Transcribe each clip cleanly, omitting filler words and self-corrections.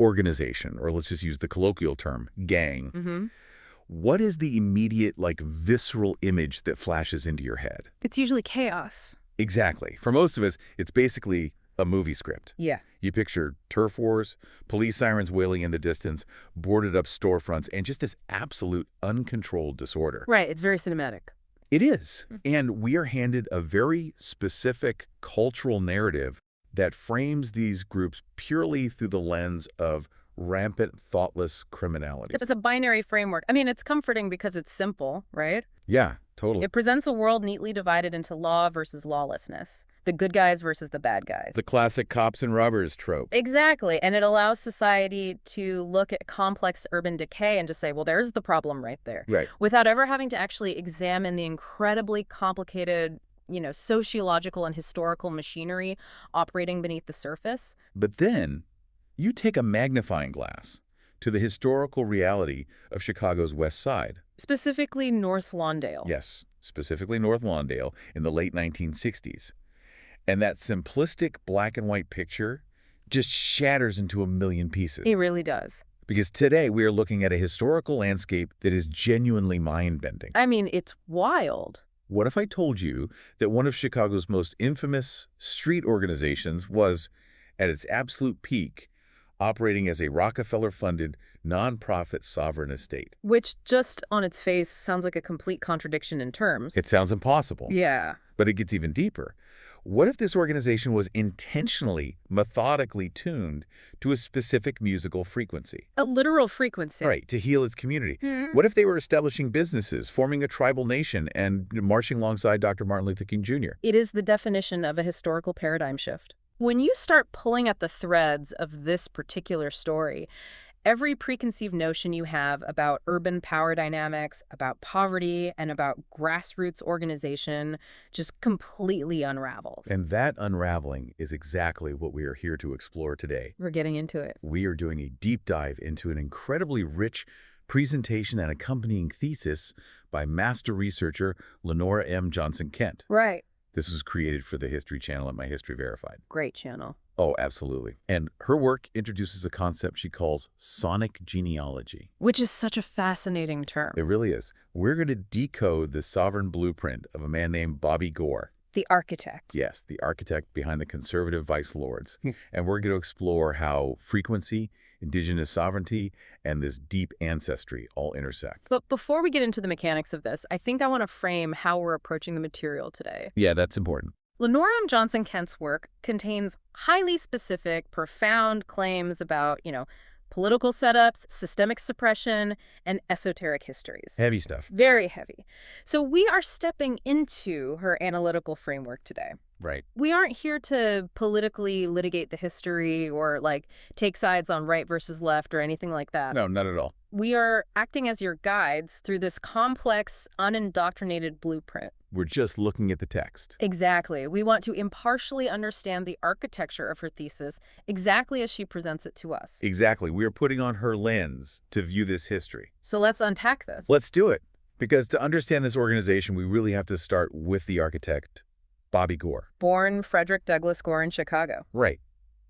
organization, or let's just use the colloquial term, gang, Mm-hmm. what is the immediate, visceral image that flashes into your head? It's usually chaos. Exactly. For most of us, it's basically a movie script. Yeah. You picture turf wars, police sirens wailing in the distance, boarded up storefronts, and just this absolute uncontrolled disorder. Right. It's very cinematic. It is. And we are handed a very specific cultural narrative that frames these groups purely through the lens of rampant, thoughtless criminality. It's a binary framework. I mean, it's comforting because it's simple, right? Yeah, totally. It presents a world neatly divided into law versus lawlessness, the good guys versus the bad guys. The classic cops and robbers trope. Exactly. And it allows society to look at complex urban decay and just say, well, there's the problem right there. Right. Without ever having to actually examine the incredibly complicated, sociological and historical machinery operating beneath the surface. But then you take a magnifying glass to the historical reality of Chicago's West Side. Specifically North Lawndale. Yes, specifically North Lawndale in the late 1960s. And that simplistic black and white picture just shatters into a million pieces. It really does. Because today we are looking at a historical landscape that is genuinely mind-bending. I mean, it's wild. What if I told you that one of Chicago's most infamous street organizations was, at its absolute peak, operating as a Rockefeller-funded, nonprofit sovereign estate? Which just on its face sounds like a complete contradiction in terms. It sounds impossible. Yeah. But it gets even deeper. What if this organization was intentionally, methodically tuned to a specific musical frequency? A literal frequency. Right, to heal its community. What if they were establishing businesses, forming a tribal nation, and marching alongside Dr. Martin Luther King Jr.? It is the definition of a historical paradigm shift. When you start pulling at the threads of this particular story, every preconceived notion you have about urban power dynamics, about poverty, and about grassroots organization just completely unravels. And that unraveling is exactly what we are here to explore today. We're getting into it. We are doing a deep dive into an incredibly rich presentation and accompanying thesis by master researcher Lenora M. Johnson Kent. Right. This was created for the History Channel at My History Verified. Great channel. Oh, absolutely. And her work introduces a concept she calls sonic genealogy. Which is such a fascinating term. It really is. We're going to decode the sovereign blueprint of a man named Bobby Gore. The architect. Yes, the architect behind the conservative vice lords. And we're going to explore how frequency, indigenous sovereignty, and this deep ancestry all intersect. But before we get into the mechanics of this, I think I want to frame how we're approaching the material today. Yeah, that's important. Lenora M. Johnson Kent's work contains highly specific, profound claims about, political setups, systemic suppression, and esoteric histories. Heavy stuff. Very heavy. So we are stepping into her analytical framework today. Right. We aren't here to politically litigate the history or, take sides on right versus left or anything like that. No, not at all. We are acting as your guides through this complex, unindoctrinated blueprint. We're just looking at the text. Exactly. We want to impartially understand the architecture of her thesis exactly as she presents it to us. Exactly. We are putting on her lens to view this history. So let's unpack this. Let's do it. Because to understand this organization, we really have to start with the architect, Bobby Gore. Born Frederick Douglass Gore in Chicago. Right.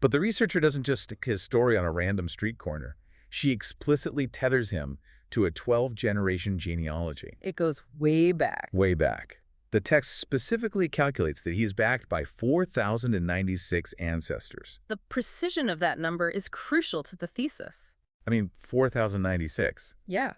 But the researcher doesn't just stick his story on a random street corner. She explicitly tethers him to a 12-generation genealogy. It goes way back. Way back. The text specifically calculates that he is backed by 4,096 ancestors. The precision of that number is crucial to the thesis. 4,096. Yeah.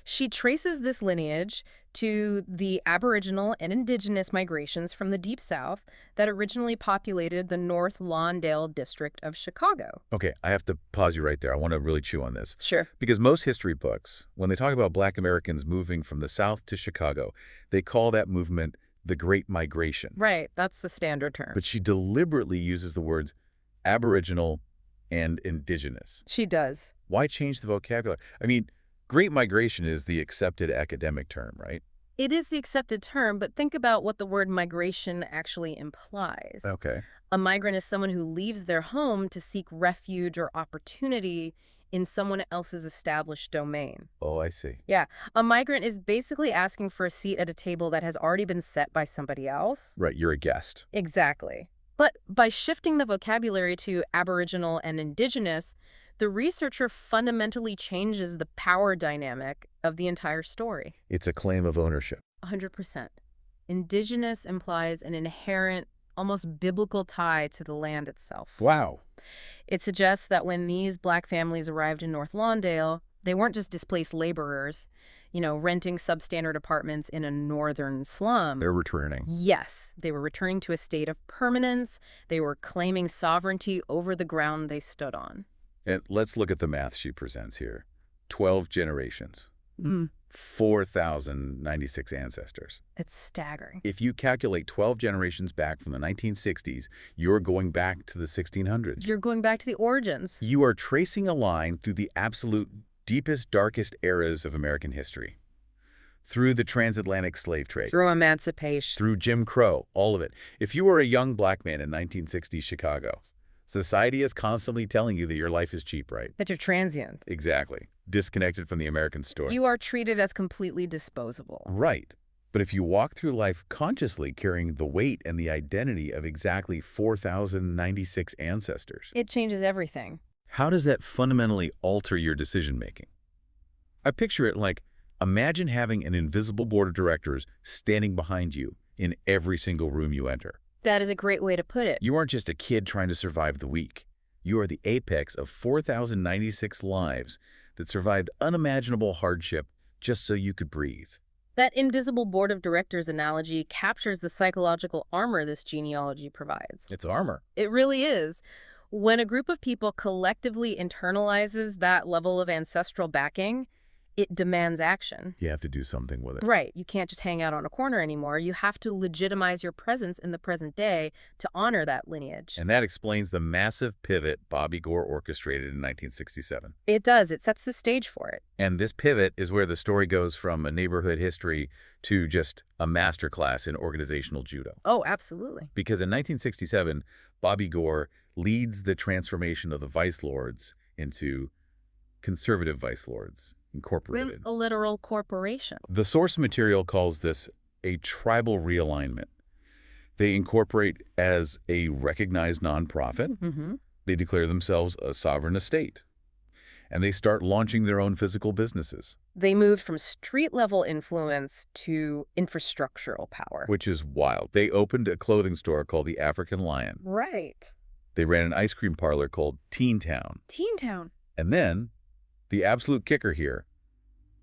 She traces this lineage to the Aboriginal and Indigenous migrations from the Deep South that originally populated the North Lawndale district of Chicago. Okay, I have to pause you right there. I want to really chew on this. Sure. Because most history books, when they talk about Black Americans moving from the South to Chicago, they call that movement the Great Migration. Right, that's the standard term. But she deliberately uses the words Aboriginal and Indigenous. She does. Why change the vocabulary? Great Migration is the accepted academic term, right? It is the accepted term, but think about what the word migration actually implies. Okay. A migrant is someone who leaves their home to seek refuge or opportunity in someone else's established domain. Oh, I see. Yeah. A migrant is basically asking for a seat at a table that has already been set by somebody else. Right, you're a guest. Exactly. But by shifting the vocabulary to Aboriginal and Indigenous, The researcher fundamentally changes the power dynamic of the entire story. It's a claim of ownership. 100%. Indigenous implies an inherent, almost biblical tie to the land itself. Wow. It suggests that when these Black families arrived in North Lawndale, they weren't just displaced laborers, renting substandard apartments in a northern slum. They're returning. Yes, they were returning to a state of permanence. They were claiming sovereignty over the ground they stood on. And let's look at the math she presents here. 12 generations. Mm. 4,096 ancestors. It's staggering. If you calculate 12 generations back from the 1960s, you're going back to the 1600s. You're going back to the origins. You are tracing a line through the absolute deepest, darkest eras of American history. Through the transatlantic slave trade. Through emancipation. Through Jim Crow, all of it. If you were a young Black man in 1960s Chicago, society is constantly telling you that your life is cheap, right? That you're transient. Exactly. Disconnected from the American story. You are treated as completely disposable. Right. But if you walk through life consciously carrying the weight and the identity of exactly 4,096 ancestors, it changes everything. how does that fundamentally alter your decision-making? I picture it like, imagine having an invisible board of directors standing behind you in every single room you enter. That is a great way to put it. You aren't just a kid trying to survive the week. You are the apex of 4,096 lives that survived unimaginable hardship just so you could breathe. That invisible board of directors analogy captures the psychological armor this genealogy provides. It's armor. It really is. When a group of people collectively internalizes that level of ancestral backing, it demands action. You have to do something with it. Right. You can't just hang out on a corner anymore. You have to legitimize your presence in the present day to honor that lineage. And that explains the massive pivot Bobby Gore orchestrated in 1967. It does. It sets the stage for it. And this pivot is where the story goes from a neighborhood history to just a masterclass in organizational judo. Oh, absolutely. Because in 1967, Bobby Gore leads the transformation of the vice lords into conservative vice lords. Incorporated. A literal corporation. The source material calls this a tribal realignment. They incorporate as a recognized nonprofit. Mm-hmm. They declare themselves a sovereign estate. And they start launching their own physical businesses. They moved from street-level influence to infrastructural power. Which is wild. They opened a clothing store called the African Lion. Right. They ran an ice cream parlor called Teen Town. Teen Town. And then, the absolute kicker here,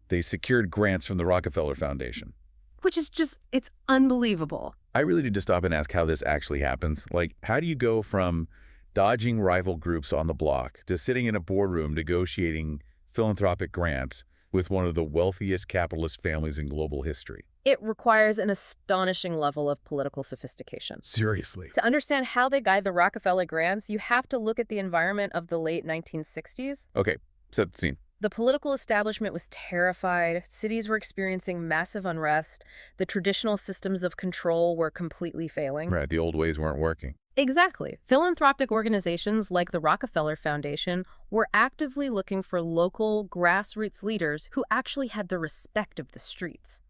they secured grants from the Rockefeller Foundation. Which is just, it's unbelievable. I really need to stop and ask how this actually happens. Like, how do you go from dodging rival groups on the block to sitting in a boardroom negotiating philanthropic grants with one of the wealthiest capitalist families in global history? It requires an astonishing level of political sophistication. Seriously. To understand how they guide the Rockefeller grants, you have to look at the environment of the late 1960s. Okay, set the scene. The political establishment was terrified. Cities were experiencing massive unrest. The traditional systems of control were completely failing. Right, the old ways weren't working. Exactly. Philanthropic organizations like the Rockefeller Foundation were actively looking for local grassroots leaders who actually had the respect of the streets.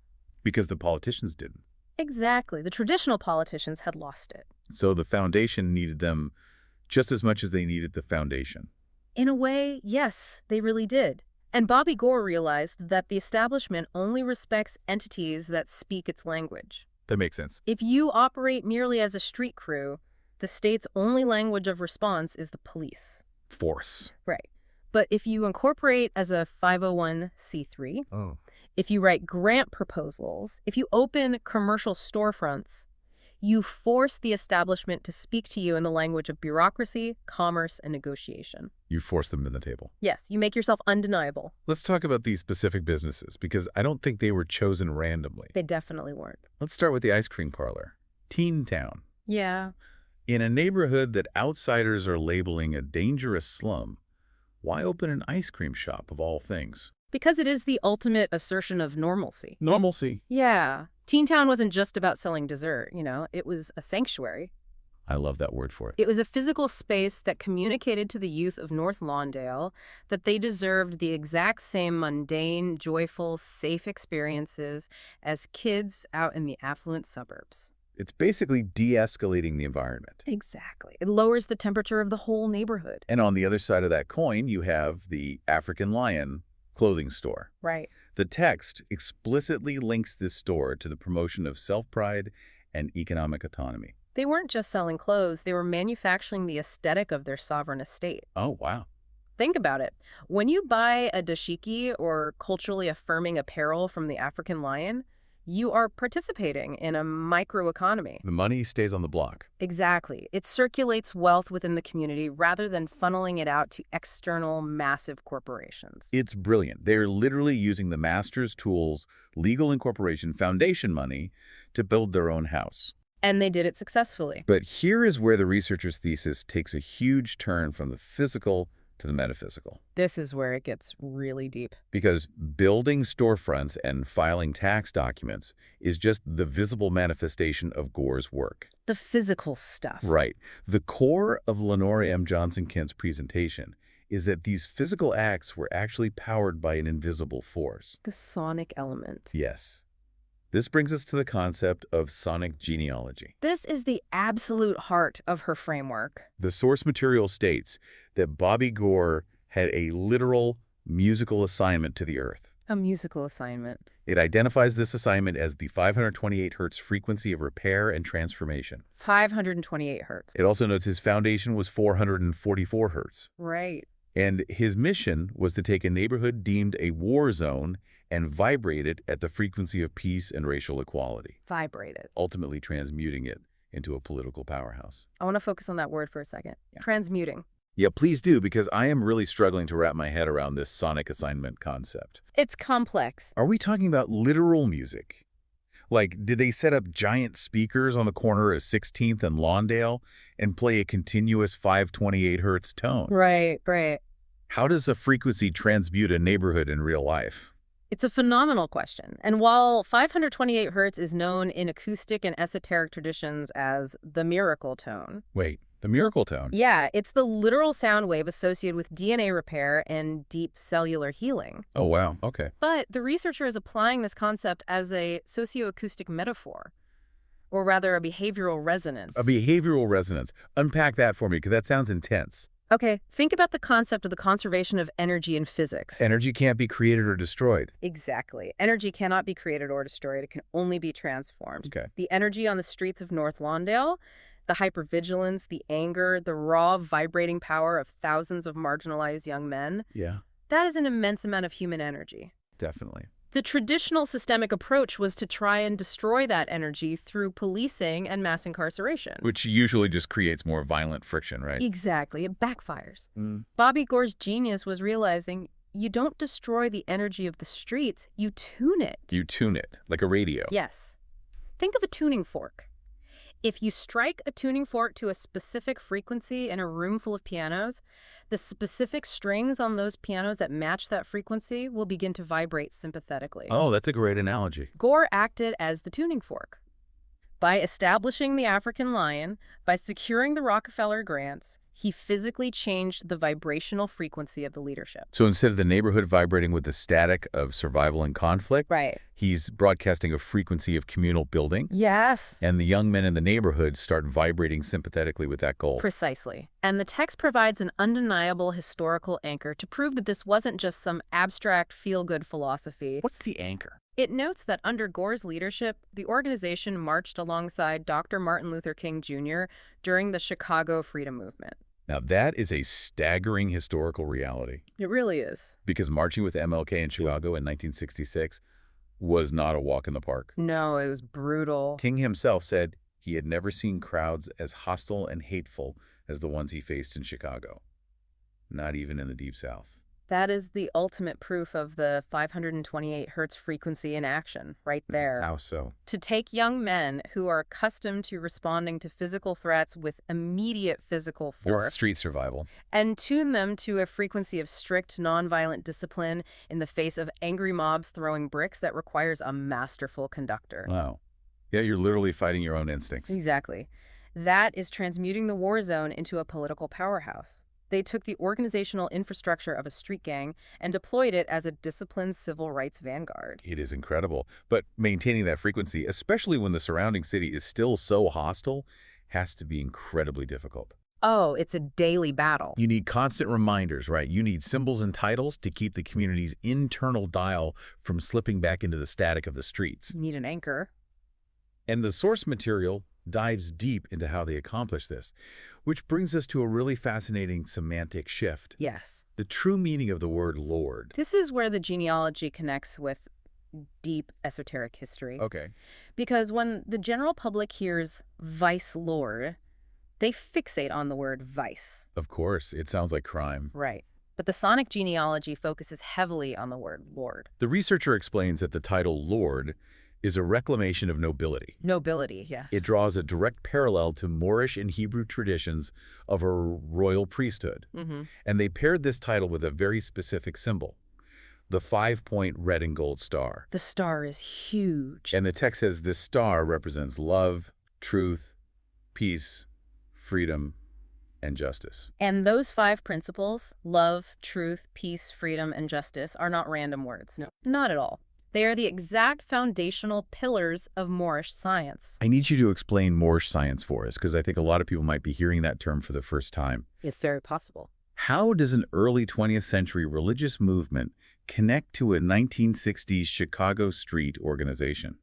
Because the politicians didn't. Exactly. The traditional politicians had lost it. So the foundation needed them just as much as they needed the foundation. In a way, yes, they really did. And Bobby Gore realized that the establishment only respects entities that speak its language. That makes sense. If you operate merely as a street crew, the state's only language of response is the police. Force. Right. But if you incorporate as a 501c3, if you write grant proposals, if you open commercial storefronts, you force the establishment to speak to you in the language of bureaucracy, commerce, and negotiation. You force them to the table. Yes, you make yourself undeniable. Let's talk about these specific businesses, because I don't think they were chosen randomly. They definitely weren't. Let's start with the ice cream parlor. Teen Town. Yeah. In a neighborhood that outsiders are labeling a dangerous slum, why open an ice cream shop of all things? Because it is the ultimate assertion of normalcy. Normalcy. Yeah. Teen Town wasn't just about selling dessert, it was a sanctuary. I love that word for it. It was a physical space that communicated to the youth of North Lawndale that they deserved the exact same mundane, joyful, safe experiences as kids out in the affluent suburbs. It's basically de-escalating the environment. Exactly. It lowers the temperature of the whole neighborhood. And on the other side of that coin, you have the African Lion clothing store. Right. The text explicitly links this store to the promotion of self-pride and economic autonomy. They weren't just selling clothes, they were manufacturing the aesthetic of their sovereign estate. Oh, wow. Think about it. When you buy a dashiki or culturally affirming apparel from the African Lion, you are participating in a microeconomy. The money stays on the block. Exactly. It circulates wealth within the community rather than funneling it out to external massive corporations. It's brilliant. They're literally using the master's tools, legal incorporation, foundation money to build their own house. And they did it successfully. But here is where the researcher's thesis takes a huge turn from the physical to the metaphysical. This is where it gets really deep. Because building storefronts and filing tax documents is just the visible manifestation of Gore's work. The physical stuff. Right. The core of Lenora M. Johnson-Kent's presentation is that these physical acts were actually powered by an invisible force. The sonic element. Yes. This brings us to the concept of sonic genealogy. This is the absolute heart of her framework. The source material states that Bobby Gore had a literal musical assignment to the Earth. A musical assignment. It identifies this assignment as the 528 hertz frequency of repair and transformation. 528 hertz. It also notes his foundation was 444 hertz. Right. And his mission was to take a neighborhood deemed a war zone and vibrate it at the frequency of peace and racial equality, Vibrate it. ultimately transmuting it into a political powerhouse. I want to focus on that word for a second. Yeah. Transmuting. Yeah, please do, because I am really struggling to wrap my head around this sonic assignment concept. It's complex. Are we talking about literal music? Like, did they set up giant speakers on the corner of 16th and Lawndale and play a continuous 528 hertz tone? Right, right. How does a frequency transmute a neighborhood in real life? It's a phenomenal question. And while 528 hertz is known in acoustic and esoteric traditions as the miracle tone, Wait, the miracle tone? yeah, it's the literal sound wave associated with DNA repair and deep cellular healing. Oh, wow. Okay. But the researcher is applying this concept as a socioacoustic metaphor, or rather a behavioral resonance. A behavioral resonance. Unpack that for me, because that sounds intense. Okay, think about the concept of the conservation of energy in physics. Energy can't be created or destroyed. Exactly. Energy cannot be created or destroyed. It can only be transformed. Okay. The energy on the streets of North Lawndale, the hypervigilance, the anger, the raw, vibrating power of thousands of marginalized young men, Yeah, that is an immense amount of human energy. definitely. The traditional systemic approach was to try and destroy that energy through policing and mass incarceration. Which usually just creates more violent friction, right? Exactly. It backfires. Mm. Bobby Gore's genius was realizing you don't destroy the energy of the streets, you tune it. You tune it, like a radio. Yes. Think of a tuning fork. If you strike a tuning fork to a specific frequency in a room full of pianos, the specific strings on those pianos that match that frequency will begin to vibrate sympathetically. Oh, that's a great analogy. Gore acted as the tuning fork. By establishing the African Lion, by securing the Rockefeller grants, he physically changed the vibrational frequency of the leadership. So instead of the neighborhood vibrating with the static of survival and conflict, Right. he's broadcasting a frequency of communal building, Yes. and the young men in the neighborhood start vibrating sympathetically with that goal. Precisely. And the text provides an undeniable historical anchor to prove that this wasn't just some abstract feel-good philosophy. What's the anchor? It notes that under Gore's leadership, the organization marched alongside Dr. Martin Luther King Jr. during the Chicago Freedom Movement. Now that is a staggering historical reality, It really is. because marching with MLK in Chicago in 1966 was not a walk in the park. No, it was brutal. King himself said he had never seen crowds as hostile and hateful as the ones he faced in Chicago, not even in the Deep South. That is the ultimate proof of the 528 hertz frequency in action, right there. How so? To take young men who are accustomed to responding to physical threats with immediate physical force Street survival. and tune them to a frequency of strict, nonviolent discipline in the face of angry mobs throwing bricks that requires a masterful conductor. Wow. Yeah, you're literally fighting your own instincts. Exactly. That is transmuting the war zone into a political powerhouse. They took the organizational infrastructure of a street gang and deployed it as a disciplined civil rights vanguard. It is incredible. But maintaining that frequency, especially when the surrounding city is still so hostile, has to be incredibly difficult. Oh, it's a daily battle. You need constant reminders, right? You need symbols and titles to keep the community's internal dial from slipping back into the static of the streets. You need an anchor. And the source material dives deep into how they accomplish this, which brings us to a really fascinating semantic shift. Yes. The true meaning of the word Lord. This is where the genealogy connects with deep esoteric history. Okay. Because when the general public hears vice lord, they fixate on the word vice. Of course, it sounds like crime. Right. But the Sonic genealogy focuses heavily on the word lord. The researcher explains that the title Lord is a reclamation of nobility. Nobility, yes. It draws a direct parallel to Moorish and Hebrew traditions of a royal priesthood. And they paired this title with a very specific symbol, the 5-point red and gold star. The star is huge. And the text says this star represents love, truth, peace, freedom, and justice. And those 5 principles, love, truth, peace, freedom, and justice, are not random words. No, not at all. They are the exact foundational pillars of Moorish science. I need you to explain Moorish science for us, because I think a lot of people might be hearing that term for the first time. It's very possible. How does an early 20th century religious movement connect to a 1960s Chicago street organization?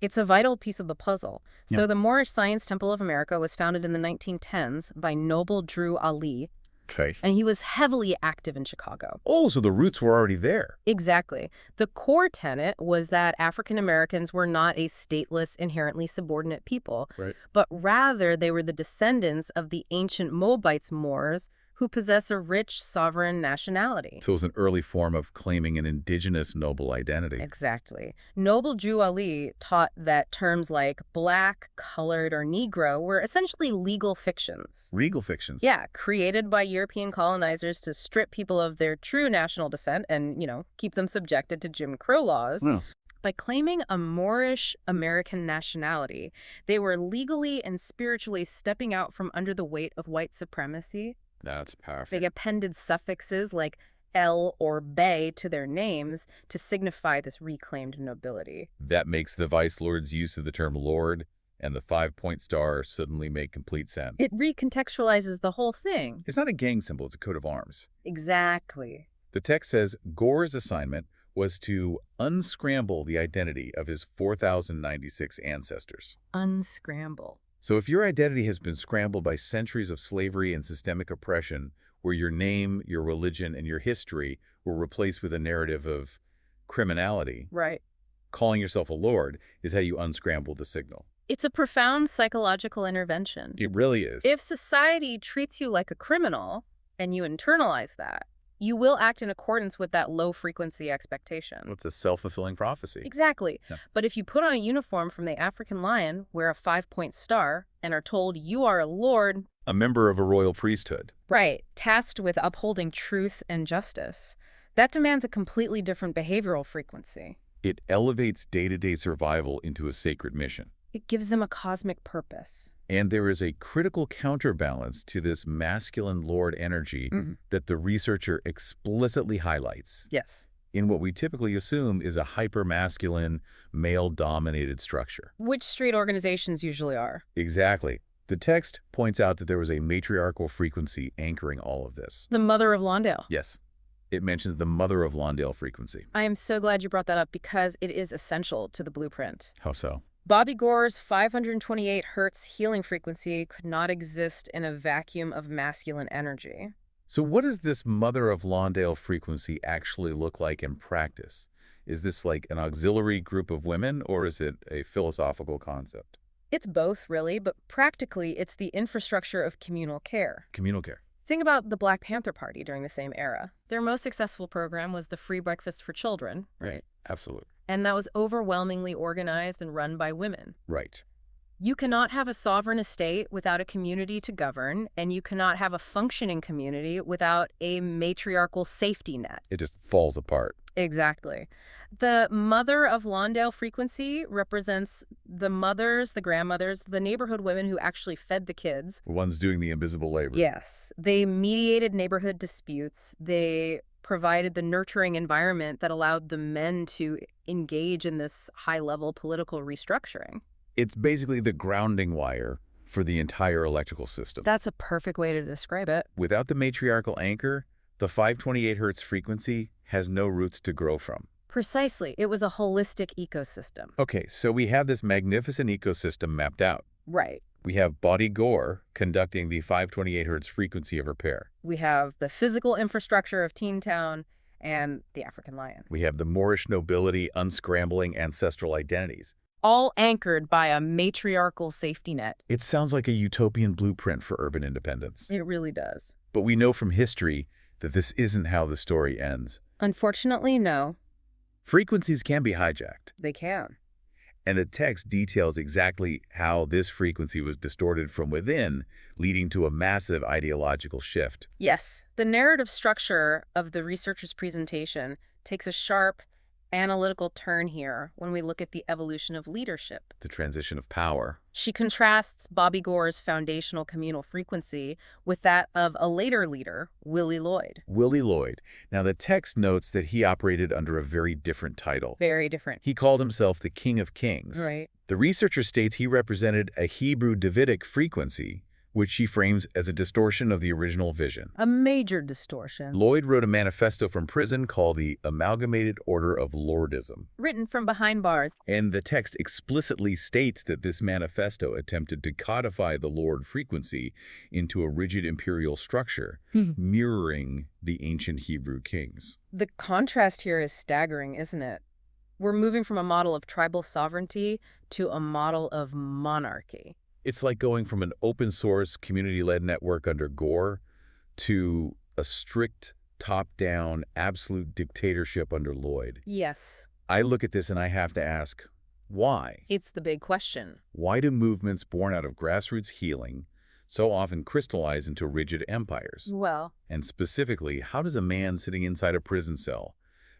It's a vital piece of the puzzle. So Yeah. the Moorish Science Temple of America was founded in the 1910s by Noble Drew Ali, Okay. and he was heavily active in Chicago. Oh, so the roots were already there. Exactly. The core tenet was that African Americans were not a stateless, inherently subordinate people, Right. but rather they were the descendants of the ancient Moabites Moors who possess a rich sovereign nationality. So it was an early form of claiming an indigenous noble identity. Exactly. Noble Drew Ali taught that terms like black, colored, or Negro were essentially legal fictions. Regal fictions. Yeah, created by European colonizers to strip people of their true national descent and, keep them subjected to Jim Crow laws. Yeah. By claiming a Moorish American nationality, they were legally and spiritually stepping out from under the weight of white supremacy. That's powerful. They appended suffixes like El or Bey to their names to signify this reclaimed nobility. That makes the vice lord's use of the term Lord and the 5-point star suddenly make complete sense. It recontextualizes the whole thing. It's not a gang symbol, it's a coat of arms. Exactly. The text says Gore's assignment was to unscramble the identity of his 4,096 ancestors. Unscramble. So if your identity has been scrambled by centuries of slavery and systemic oppression, where your name, your religion, and your history were replaced with a narrative of criminality, Right. calling yourself a lord is how you unscramble the signal. It's a profound psychological intervention. It really is. If society treats you like a criminal and you internalize that, you will act in accordance with that low-frequency expectation. It's a self-fulfilling prophecy. Exactly. Yeah. But if you put on a uniform from the African lion, wear a 5-point star, and are told you are a lord, A member of a royal priesthood. right, tasked with upholding truth and justice, that demands a completely different behavioral frequency. It elevates day-to-day survival into a sacred mission. It gives them a cosmic purpose. And there is a critical counterbalance to this masculine lord energy that the researcher explicitly highlights Yes. in what we typically assume is a hyper-masculine, male-dominated structure. Which street organizations usually are. Exactly. The text points out that there was a matriarchal frequency anchoring all of this. The Mother of Lawndale. Yes. It mentions the Mother of Lawndale frequency. I am so glad you brought that up because it is essential to the blueprint. How so? Bobby Gore's 528 hertz healing frequency could not exist in a vacuum of masculine energy. So what does this Mother of Lawndale frequency actually look like in practice? Is this like an auxiliary group of women, or is it a philosophical concept? It's both, really, but practically it's the infrastructure of communal care. Communal care. Think about the Black Panther Party during the same era. Their most successful program was the Free Breakfast for Children. Right. Absolutely. And that was overwhelmingly organized and run by women. Right. You cannot have a sovereign estate without a community to govern, and you cannot have a functioning community without a matriarchal safety net. It just falls apart. Exactly. The mother of Lawndale frequency represents the mothers, the grandmothers, the neighborhood women who actually fed the kids. The ones doing the invisible labor. Yes. They mediated neighborhood disputes. They provided the nurturing environment that allowed the men to engage in this high-level political restructuring. It's basically the grounding wire for the entire electrical system. That's a perfect way to describe it. Without the matriarchal anchor, the 528 Hz frequency has no roots to grow from. Precisely. It was a holistic ecosystem. Okay, so we have this magnificent ecosystem mapped out. Right. We have Body Gore conducting the 528 Hz frequency of repair. We have the physical infrastructure of Teen Town and the African lion. We have the Moorish nobility unscrambling ancestral identities. All anchored by a matriarchal safety net. It sounds like a utopian blueprint for urban independence. It really does. But we know from history that this isn't how the story ends. Unfortunately, no. Frequencies can be hijacked. They can. And the text details exactly how this frequency was distorted from within, leading to a massive ideological shift. Yes. The narrative structure of the researcher's presentation takes a sharp, analytical turn here when we look at the evolution of leadership. The transition of power. She contrasts Bobby Gore's foundational communal frequency with that of a later leader, Willie Lloyd. Willie Lloyd. Now, the text notes that he operated under a very different title. Very different. He called himself the King of Kings. Right. The researcher states he represented a Hebrew Davidic frequency, which she frames as a distortion of the original vision. A major distortion. Lloyd wrote a manifesto from prison called the Amalgamated Order of Lordism. Written from behind bars. And the text explicitly states that this manifesto attempted to codify the Lord frequency into a rigid imperial structure, mirroring the ancient Hebrew kings. The contrast here is staggering, isn't it? We're moving from a model of tribal sovereignty to a model of monarchy. It's like going from an open-source, community-led network under Gore to a strict, top-down, absolute dictatorship under Lloyd. Yes. I look at this and I have to ask, why? It's the big question. Why do movements born out of grassroots healing so often crystallize into rigid empires? Well, And specifically, how does a man sitting inside a prison cell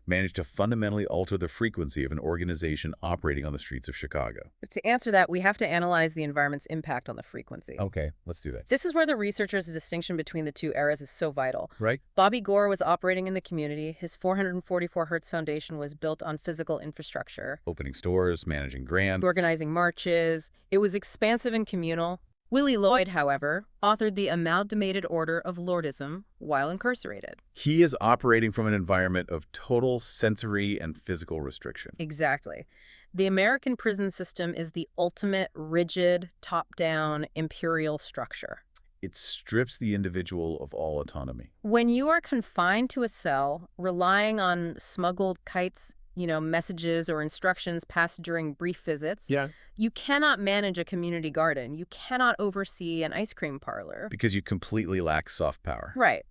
manage to fundamentally alter the frequency of an organization operating on the streets of Chicago? to answer that, we have to analyze the environment's impact on the frequency. Okay, let's do that. This is where the researcher's distinction between the two eras is so vital. Right? Bobby Gore was operating in the community. His 444 Hertz Foundation was built on physical infrastructure, Opening stores, managing grants. organizing marches. It was expansive and communal. Willie Lloyd, however, authored the Amalgamated Order of Lordism while incarcerated. He is operating from an environment of total sensory and physical restriction. Exactly. The American prison system is the ultimate rigid, top-down, imperial structure. It strips the individual of all autonomy. When you are confined to a cell, relying on smuggled kites, messages or instructions passed during brief visits, you cannot manage a community garden. You cannot oversee an ice cream parlor. Because you completely lack soft power. Right.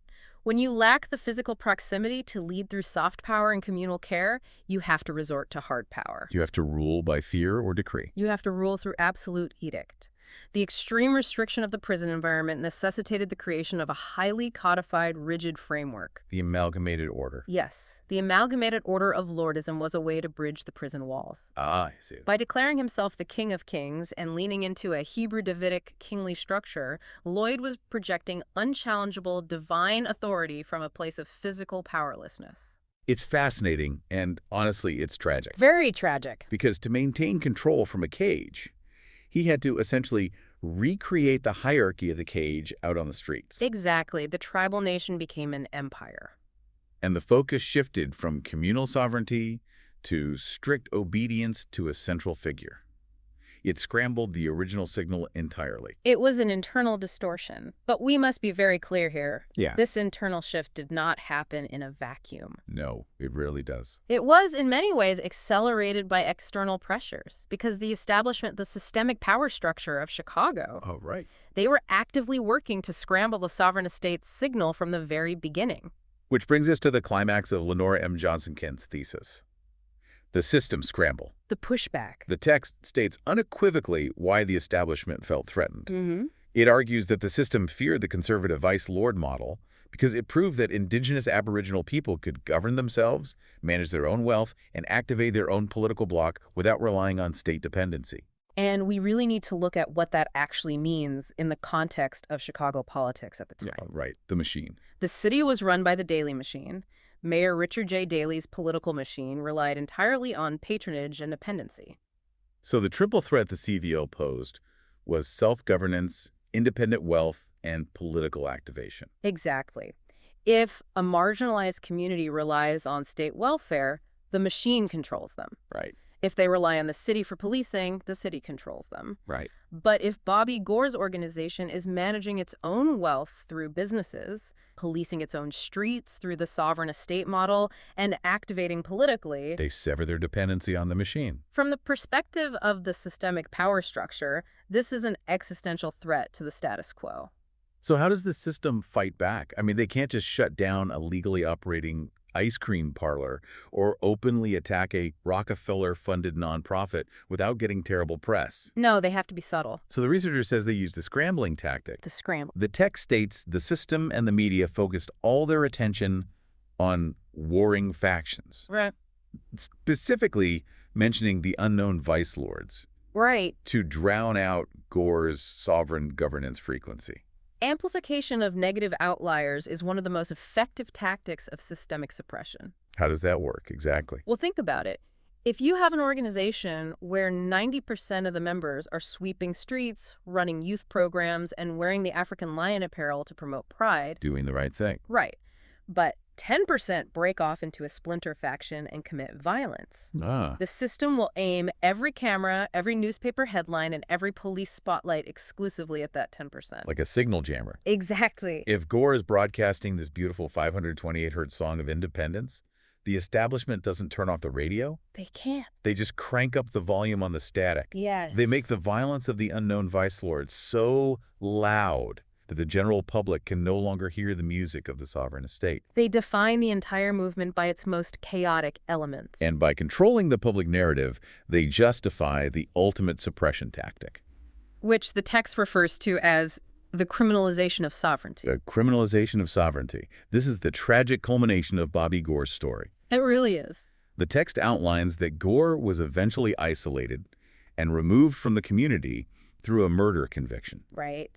When you lack the physical proximity to lead through soft power and communal care, you have to resort to hard power. You have to rule by fear or decree. You have to rule through absolute edict. The extreme restriction of the prison environment necessitated the creation of a highly codified, rigid framework. The Amalgamated Order. Yes, the Amalgamated Order of Lordism was a way to bridge the prison walls. Ah, I see. By declaring himself the King of Kings and leaning into a Hebrew Davidic kingly structure, Lloyd was projecting unchallengeable divine authority from a place of physical powerlessness. It's fascinating, and honestly, it's tragic. Very tragic. Because to maintain control from a cage, he had to essentially recreate the hierarchy of the cage out on the streets. Exactly. The tribal nation became an empire. And the focus shifted from communal sovereignty to strict obedience to a central figure. It scrambled the original signal entirely. It was an internal distortion. But we must be very clear here. Yeah. This internal shift did not happen in a vacuum. No, it rarely does. It was, in many ways, accelerated by external pressures because the systemic power structure of Chicago, Oh, right. they were actively working to scramble the sovereign estate's signal from the very beginning. Which brings us to the climax of Lenora M. Johnson Kent's thesis. The system scramble. The pushback. The text states unequivocally why the establishment felt threatened. Mm-hmm. It argues that the system feared the conservative vice-lord model because it proved that indigenous Aboriginal people could govern themselves, manage their own wealth, and activate their own political bloc without relying on state dependency. And we really need to look at what that actually means in the context of Chicago politics at the time. Yeah, right. The machine. The city was run by the Daley machine. Mayor Richard J. Daley's political machine relied entirely on patronage and dependency. So the triple threat the CVO posed was self-governance, independent wealth, and political activation. Exactly. If a marginalized community relies on state welfare, the machine controls them. Right. If they rely on the city for policing, the city controls them. Right. But if Bobby Gore's organization is managing its own wealth through businesses, policing its own streets through the sovereign estate model, and activating politically, They sever their dependency on the machine. from the perspective of the systemic power structure, this is an existential threat to the status quo. So how does the system fight back? I mean, they can't just shut down a legally operating ice cream parlor or openly attack a Rockefeller-funded nonprofit without getting terrible press. No, they have to be subtle. So the researcher says they used a scrambling tactic. The scramble. The text states the system and the media focused all their attention on warring factions, Right. specifically mentioning the unknown vice lords Right. to drown out Gore's sovereign governance frequency. Amplification of negative outliers is one of the most effective tactics of systemic suppression. How does that work exactly? Well, think about it. If you have an organization where 90% of the members are sweeping streets, running youth programs, and wearing the African lion apparel to promote pride, Doing the right thing. right, but 10% break off into a splinter faction and commit violence, the system will aim every camera, every newspaper headline, and every police spotlight exclusively at that 10%. Like a signal jammer. Exactly. If Gore is broadcasting this beautiful 528 hertz song of independence, the establishment doesn't turn off the radio. They can't. They just crank up the volume on the static. Yes. They make the violence of the unknown vice lords so loud that the general public can no longer hear the music of the sovereign estate. They define the entire movement by its most chaotic elements. And by controlling the public narrative, they justify the ultimate suppression tactic. Which the text refers to as the criminalization of sovereignty. The criminalization of sovereignty. This is the tragic culmination of Bobby Gore's story. It really is. The text outlines that Gore was eventually isolated and removed from the community through a murder conviction. Right.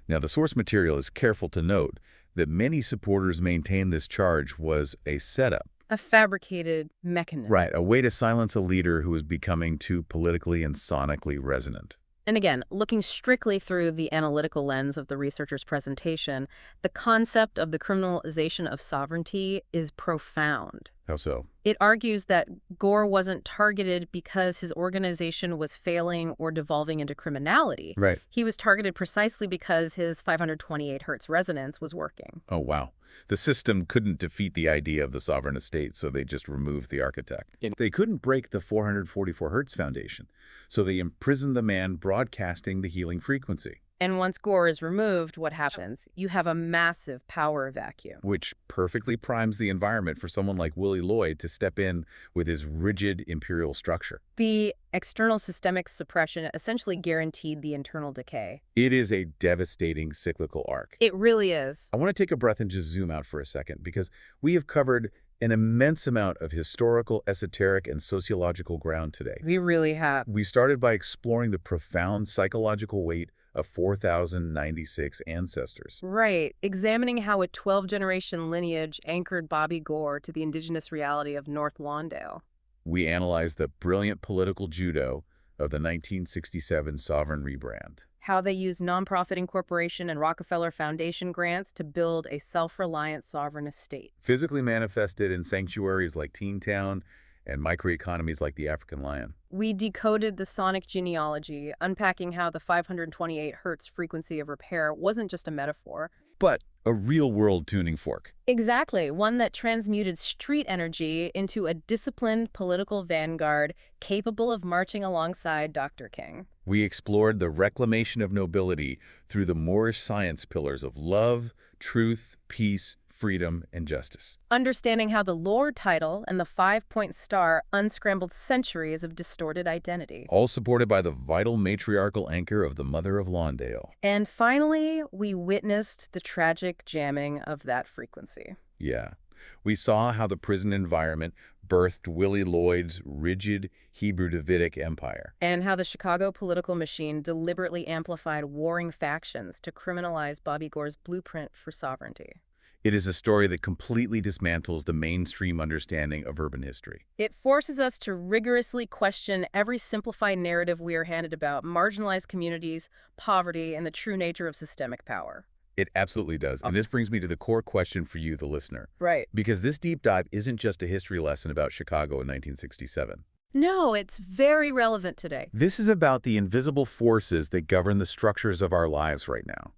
Now, the source material is careful to note that many supporters maintain this charge was a setup. A fabricated mechanism. Right, a way to silence a leader who was becoming too politically and sonically resonant. And again, looking strictly through the analytical lens of the researcher's presentation, the concept of the criminalization of sovereignty is profound. How so? It argues that Gore wasn't targeted because his organization was failing or devolving into criminality. Right. He was targeted precisely because his 528 hertz resonance was working. Oh, wow. The system couldn't defeat the idea of the sovereign estate, so they just removed the architect. They couldn't break the 444 hertz foundation, so they imprisoned the man broadcasting the healing frequency. And once Gore is removed, what happens? You have a massive power vacuum. Which perfectly primes the environment for someone like Willie Lloyd to step in with his rigid imperial structure. The external systemic suppression essentially guaranteed the internal decay. It is a devastating cyclical arc. It really is. I want to take a breath and just zoom out for a second, because we have covered an immense amount of historical, esoteric, and sociological ground today. We really have. We started by exploring the profound psychological weight of 4,096 ancestors. Right. Examining how a 12-generation lineage anchored Bobby Gore to the indigenous reality of North Lawndale. We analyzed the brilliant political judo of the 1967 sovereign rebrand. How they used nonprofit incorporation and Rockefeller Foundation grants to build a self-reliant sovereign estate. Physically manifested in sanctuaries like Town and microeconomies like the African lion. We decoded the sonic genealogy, unpacking how the 528 hertz frequency of repair wasn't just a metaphor, but a real-world tuning fork. Exactly, one that transmuted street energy into a disciplined political vanguard capable of marching alongside Dr. King. We explored the reclamation of nobility through the Moorish science pillars of love, truth, peace, freedom, and justice. Understanding how the lore title and the 5-point star unscrambled centuries of distorted identity. All supported by the vital matriarchal anchor of the Mother of Lawndale. And finally, we witnessed the tragic jamming of that frequency. Yeah. We saw how the prison environment birthed Willie Lloyd's rigid Hebrew Davidic empire. And how the Chicago political machine deliberately amplified warring factions to criminalize Bobby Gore's blueprint for sovereignty. It is a story that completely dismantles the mainstream understanding of urban history. It forces us to rigorously question every simplified narrative we are handed about marginalized communities, poverty, and the true nature of systemic power. It absolutely does. And this brings me to the core question for you, the listener. Right. Because this deep dive isn't just a history lesson about Chicago in 1967. No, it's very relevant today. This is about the invisible forces that govern the structures of our lives right now.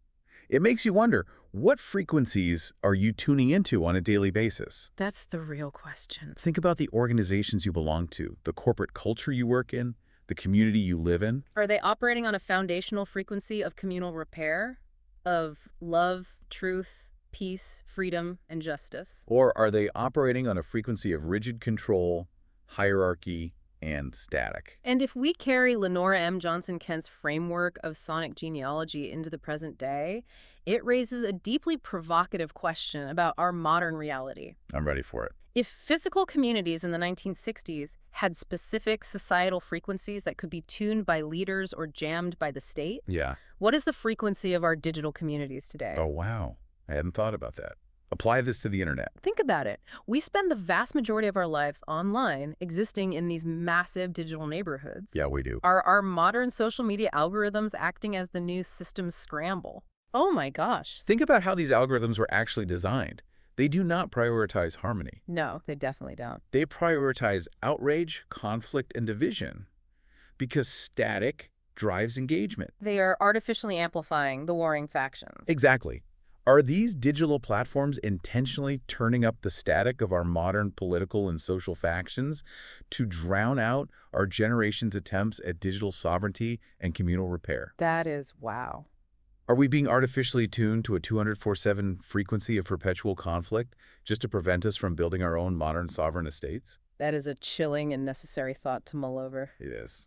It makes you wonder, what frequencies are you tuning into on a daily basis? That's the real question. Think about the organizations you belong to, the corporate culture you work in, the community you live in. Are they operating on a foundational frequency of communal repair, of love, truth, peace, freedom, and justice? Or are they operating on a frequency of rigid control, hierarchy, and static? And if we carry Lenora M. Johnson Kent's framework of sonic genealogy into the present day, it raises a deeply provocative question about our modern reality. I'm ready for it. If physical communities in the 1960s had specific societal frequencies that could be tuned by leaders or jammed by the state, Yeah. what is the frequency of our digital communities today? Oh, wow. I hadn't thought about that. Apply this to the internet. Think about it. We spend the vast majority of our lives online, existing in these massive digital neighborhoods. Yeah, we do. Are our modern social media algorithms acting as the new systems scramble? Oh my gosh. Think about how these algorithms were actually designed. They do not prioritize harmony. No, they definitely don't. They prioritize outrage, conflict, and division because static drives engagement. They are artificially amplifying the warring factions. Exactly. Are these digital platforms intentionally turning up the static of our modern political and social factions to drown out our generation's attempts at digital sovereignty and communal repair? That is wow. Are we being artificially tuned to a 204/7 frequency of perpetual conflict just to prevent us from building our own modern sovereign estates? That is a chilling and necessary thought to mull over. It is.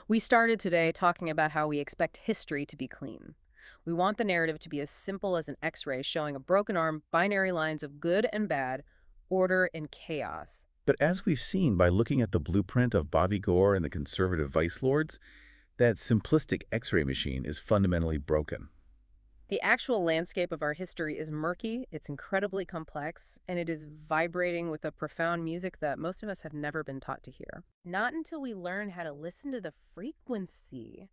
We started today talking about how we expect history to be clean. We want the narrative to be as simple as an X-ray showing a broken arm, binary lines of good and bad, order and chaos. But as we've seen by looking at the blueprint of Bobby Gore and the conservative vice lords, that simplistic X-ray machine is fundamentally broken. The actual landscape of our history is murky, it's incredibly complex, and it is vibrating with a profound music that most of us have never been taught to hear. Not until we learn how to listen to the frequency.